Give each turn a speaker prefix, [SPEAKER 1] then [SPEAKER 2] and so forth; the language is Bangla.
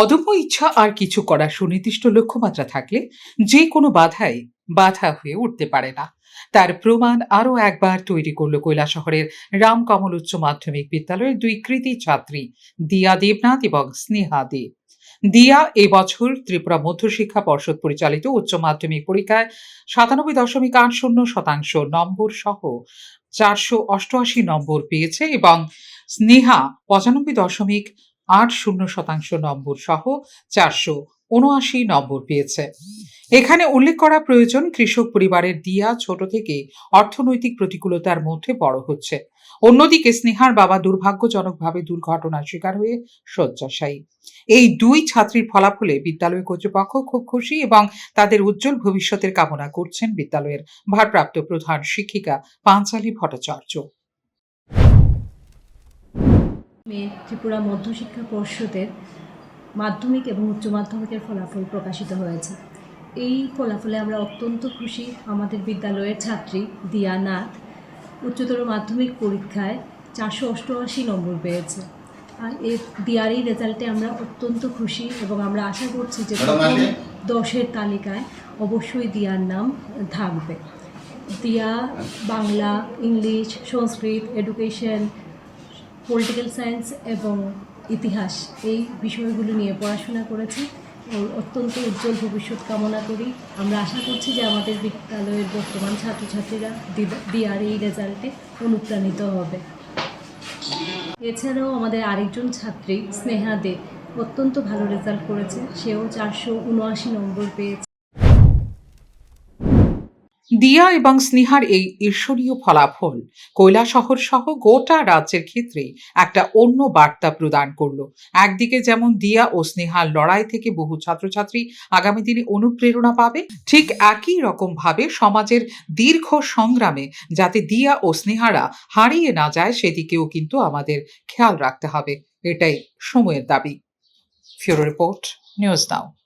[SPEAKER 1] অদম্য ইচ্ছা আর কিছু করার সুনির্দিষ্ট লক্ষ্যমাত্রা থাকলে যে কোনো বাধাই বাধা হয়ে উঠতে পারে না। তার প্রমাণ আরও একবার তৈরি করল কৈলাসহরের রামকমল উচ্চ মাধ্যমিক বিদ্যালয়ের দুই কৃতী ছাত্রী দিয়া দেবনাথ এবং স্নেহা দে। দিয়া এবছর ত্রিপুরা মধ্যশিক্ষা পর্ষদ পরিচালিত উচ্চ মাধ্যমিক পরীক্ষায় 97.80% নম্বর সহ 488 নম্বর পেয়েছে এবং স্নেহা 95.80% নম্বর সহ 479 নম্বর পেয়েছে। এখানে উল্লেখ করা প্রয়োজন, কৃষক পরিবারের দিয়া ছোট থেকে অর্থনৈতিক প্রতিকূলতার মধ্যে বড় হচ্ছে। অন্যদিকে স্নেহার বাবা দুর্ভাগ্যজনকভাবে দুর্ঘটনার শিকার হয়ে শয্যাশায়ী। এই দুই ছাত্রীর ফলাফলে বিদ্যালয় কর্তৃপক্ষ খুব খুশি এবং তাদের উজ্জ্বল ভবিষ্যতের কামনা করছেন বিদ্যালয়ের ভারপ্রাপ্ত প্রধান শিক্ষিকা পাঞ্চালী ভট্টাচার্য।
[SPEAKER 2] ত্রিপুরা মধ্যশিক্ষা পর্ষদের মাধ্যমিক এবং উচ্চ মাধ্যমিকের ফলাফল প্রকাশিত হয়েছে। এই ফলাফলে আমরা অত্যন্ত খুশি। আমাদের বিদ্যালয়ের ছাত্রী দিয়া নাথ উচ্চতর মাধ্যমিক পরীক্ষায় 488 নম্বর পেয়েছে। আর দিয়ার এই রেজাল্টে আমরা অত্যন্ত খুশি এবং আমরা আশা করছি যে প্রথম 10-এর তালিকায় অবশ্যই দিয়ার নাম থাকবে। দিয়া বাংলা, ইংলিশ, সংস্কৃত, এডুকেশন, পলিটিক্যাল সায়েন্স এবং ইতিহাস এই বিষয়গুলো নিয়ে পড়াশোনা করেছি। অত্যন্ত উজ্জ্বল ভবিষ্যৎ কামনা করি। আমরা আশা করছি যে আমাদের বিদ্যালয়ের বর্তমান ছাত্রছাত্রীরা দিয়ার এই রেজাল্টে অনুপ্রাণিত হবে। এছাড়াও আমাদের আরেকজন ছাত্রী স্নেহা দে অত্যন্ত ভালো রেজাল্ট করেছে। সেও 479 নম্বর পেয়েছে।
[SPEAKER 1] দিয়া এবং স্নেহার এই ঈর্ষণীয় ফলাফল কৈলাসহর সহ গোটা রাজ্যের ক্ষেত্রে একটা অন্য বার্তা প্রদান করলো। একদিকে যেমন দিয়া ও স্নেহার লড়াই থেকে বহু ছাত্রছাত্রী আগামী দিনে অনুপ্রেরণা পাবে, ঠিক একই রকম ভাবে সমাজের দীর্ঘ সংগ্রামে যাতে দিয়া ও স্নেহারা হারিয়ে না যায় সেদিকেও কিন্তু আমাদের খেয়াল রাখতে হবে। এটাই সময়ের দাবি। ফিউরো রিপোর্ট, নিউজ নাও।